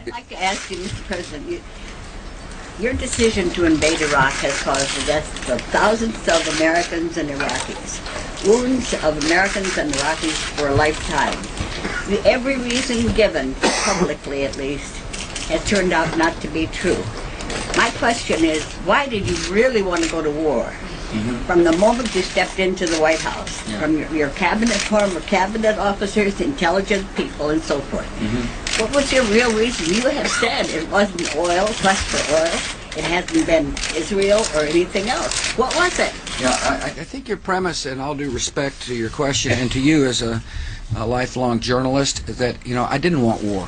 I'd like to ask you, Mr. President, your decision to invade Iraq has caused the deaths of thousands of Americans and Iraqis. Wounds of Americans and Iraqis for a lifetime. Every reason given, publicly at least, has turned out not to be true. My question is, why did you really want to go to war? From the moment you stepped into the White House, from your cabinet, former cabinet officers, intelligent people, and so forth. What was your real reason? You have said it wasn't oil, quest for oil. It hasn't been Israel or anything else. What was it? Yeah, I think your premise, and all due respect to your question and to you as a lifelong journalist, is that, you know, I didn't want war.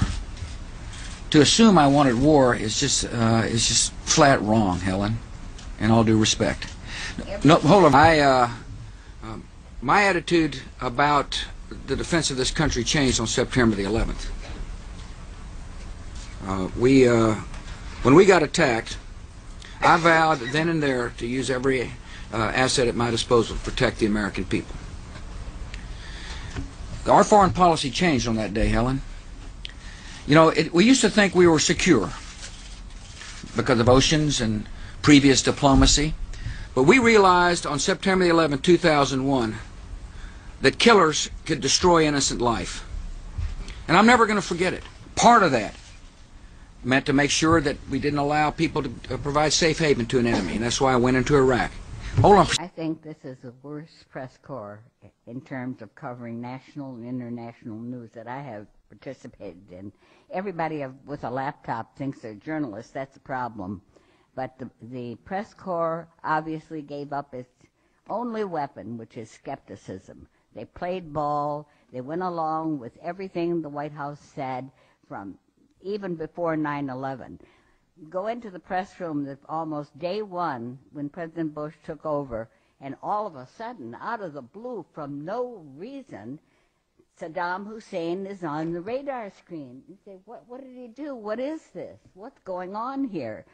To assume I wanted war is just flat wrong, Helen, in all due respect. No, hold on. My attitude about the defense of this country changed on September the 11th. When we got attacked, I vowed then and there to use every asset at my disposal to protect the American people. Our foreign policy changed on that day, Helen. You know, we used to think we were secure because of oceans and previous diplomacy. But we realized on September 11, 2001, that killers could destroy innocent life. And I'm never going to forget it. Part of that meant to make sure that we didn't allow people to provide safe haven to an enemy. And that's why I went into Iraq. Hold on. I think this is the worst press corps in terms of covering national and international news that I have participated in. Everybody with a laptop thinks they're journalists. That's a problem. But the press corps obviously gave up its only weapon, which is skepticism. They played ball. They went along with everything the White House said from even before 9/11. Go into the press room almost day one when President Bush took over, and all of a sudden, out of the blue, from no reason, Saddam Hussein is on the radar screen. You say, what did he do? What is this? What's going on here?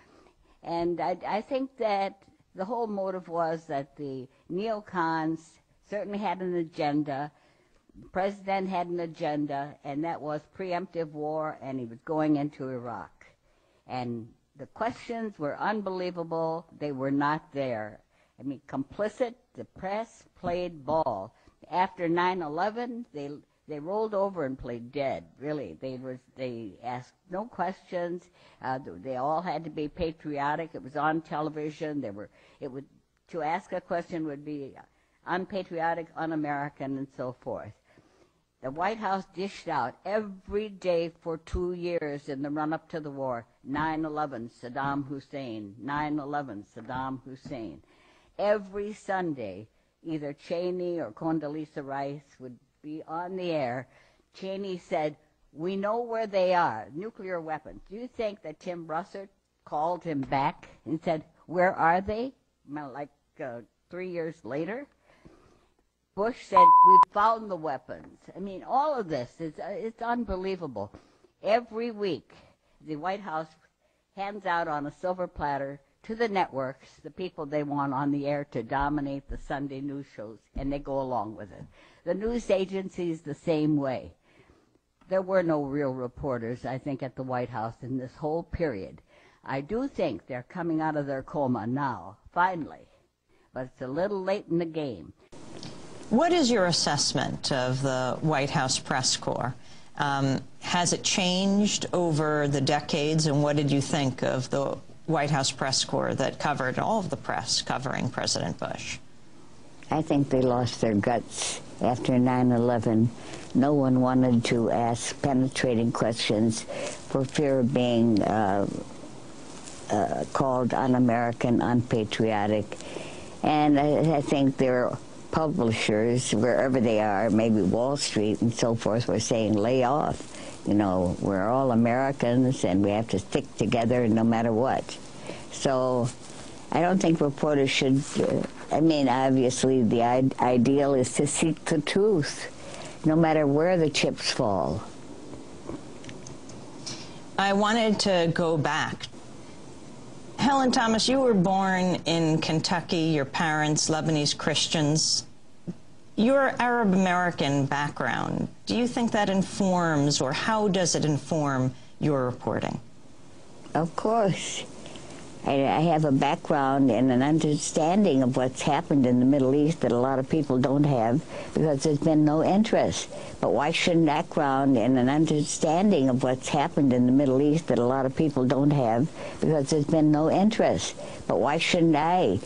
And I think that the whole motive was that the neocons certainly had an agenda. The president had an agenda, and that was preemptive war, and he was going into Iraq. And the questions were unbelievable. They were not there. I mean, complicit, the press played ball. After 9/11, they rolled over and played dead, really. They asked no questions. They all had to be patriotic. It was on television. To ask a question would be unpatriotic, un-American, and so forth. The White House dished out every day for 2 years in the run-up to the war, 9/11, Saddam Hussein, 9/11, Saddam Hussein. Every Sunday, either Cheney or Condoleezza Rice would be on the air. Cheney said, we know where they are, nuclear weapons. Do you think that Tim Russert called him back and said, where are they? Like 3 years later? Bush said, we've found the weapons. I mean, all of this, it's unbelievable. Every week, the White House hands out on a silver platter to the networks the people they want on the air to dominate the Sunday news shows, and they go along with it. The news agencies the same way. There were no real reporters, I think, at the White House in this whole period. I do think they're coming out of their coma now, finally, but it's a little late in the game. What is your assessment of the White House press corps? Has it changed over the decades, and what did you think of the White House press corps that covered all of the press covering President Bush? I think they lost their guts after 9/11. No one wanted to ask penetrating questions for fear of being called un-American, unpatriotic. And I think their publishers, wherever they are, maybe Wall Street and so forth, were saying, lay off. You know, we're all Americans and we have to stick together no matter what. So I don't think reporters should, I mean, obviously the ideal is to seek the truth, no matter where the chips fall. I wanted to go back. Helen Thomas, you were born in Kentucky, your parents Lebanese Christians. Your Arab American background, do you think that informs, or how does it inform you're reporting? Of course. I have a background and an understanding of what's happened in the Middle East that a lot of people don't have because there's been no interest. But why shouldn't background and an understanding of what's happened in the Middle East that a lot of people don't have because there's been no interest? But why shouldn't I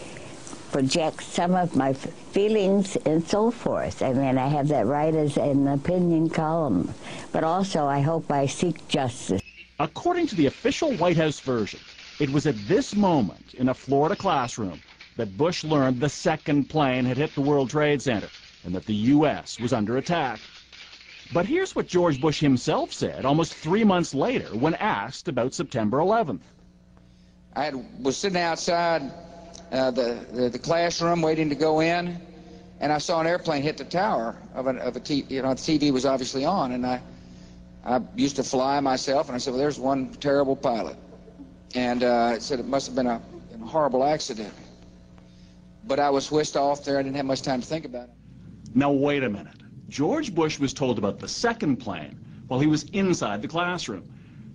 project some of my feelings and so forth? I mean, I have that right as an opinion column. But also, I hope I seek justice. According to the official White House version, it was at this moment in a Florida classroom that Bush learned the second plane had hit the World Trade Center and that the U.S. was under attack. But here's what George Bush himself said almost 3 months later when asked about September 11th. I was sitting outside the classroom waiting to go in, and I saw an airplane hit the tower of a TV. You know, the TV was obviously on, and I used to fly myself, and I said, well, there's one terrible pilot. And it said it must have been a horrible accident. But I was whisked off there. I didn't have much time to think about it. Now, wait a minute. George Bush was told about the second plane while he was inside the classroom.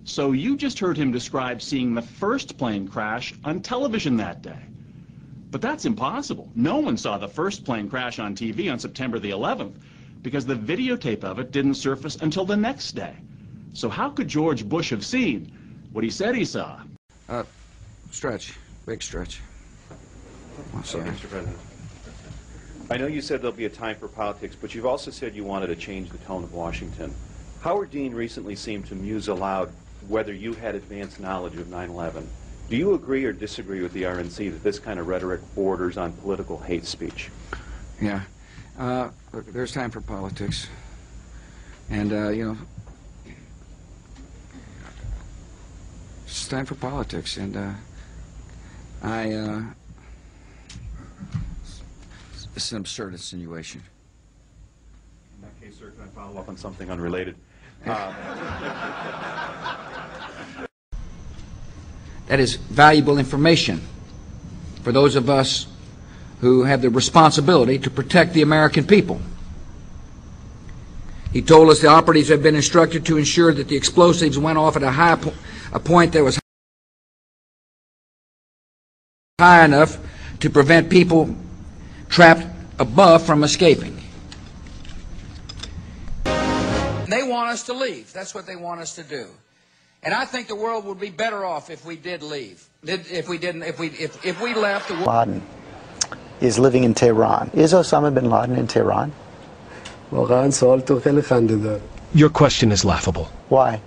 So you just heard him describe seeing the first plane crash on television that day. But that's impossible. No one saw the first plane crash on TV on September the 11th because the videotape of it didn't surface until the next day. So how could George Bush have seen what he said he saw? Stretch. Big stretch. I'm sorry. Mr. President, I know you said there'll be a time for politics, but you've also said you wanted to change the tone of Washington. Howard Dean recently seemed to muse aloud whether you had advanced knowledge of 9/11. Do you agree or disagree with the RNC that this kind of rhetoric borders on political hate speech? Yeah. Look, there's time for politics. And, you know, it's time for politics. And it's an absurd insinuation. In that case, sir, can I follow up on something unrelated? That is valuable information for those of us who have the responsibility to protect the American people. He told us the operatives have been instructed to ensure that the explosives went off at a point that was high enough to prevent people trapped above from escaping. They want us to leave. That's what they want us to do. And I think the world would be better off if we did leave. If we left, the world. Laden is living in Tehran. Is Osama bin Laden in Tehran? Your question is laughable. Why?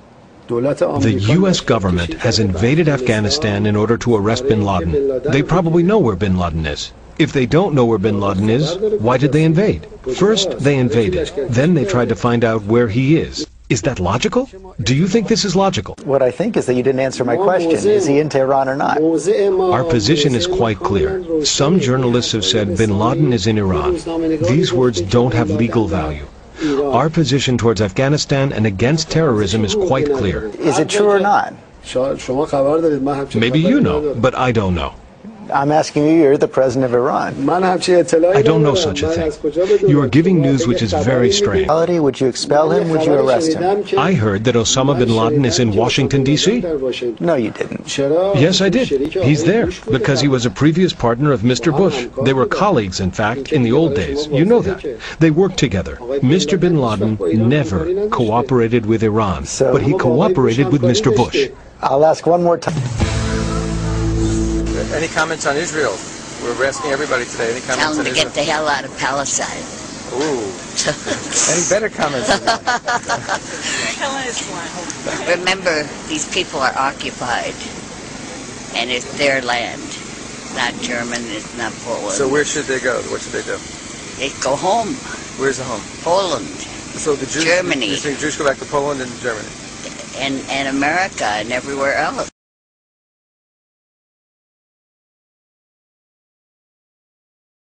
The U.S. government has invaded Afghanistan in order to arrest bin Laden. They probably know where bin Laden is. If they don't know where bin Laden is, why did they invade? First, they invaded. Then they tried to find out where he is. Is that logical? Do you think this is logical? What I think is that you didn't answer my question. Is he in Tehran or not? Our position is quite clear. Some journalists have said bin Laden is in Iran. These words don't have legal value. Our position towards Afghanistan and against terrorism is quite clear. Is it true or not? Maybe you know, but I don't know. I'm asking you, you're the president of Iran. I don't know such a thing. You are giving news which is very strange. Would you expel him? Would you arrest him? I heard that Osama bin Laden is in Washington, D.C. No, you didn't. Yes, I did. He's there because he was a previous partner of Mr. Bush. They were colleagues, in fact, in the old days. You know that. They worked together. Mr. bin Laden never cooperated with Iran, but he cooperated with Mr. Bush. I'll ask one more time. Any comments on Israel? We're asking everybody today. Any comments Tell them on to Israel? get the hell out of Palestine. Ooh. Any better comments than that? Helen is one. Remember, these people are occupied, and it's their land. It's not German, it's not Poland. So where should they go? What should they do? They go home. Where's the home? Poland. So the Jews, Germany. You think Jews go back to Poland and Germany? And America and everywhere else.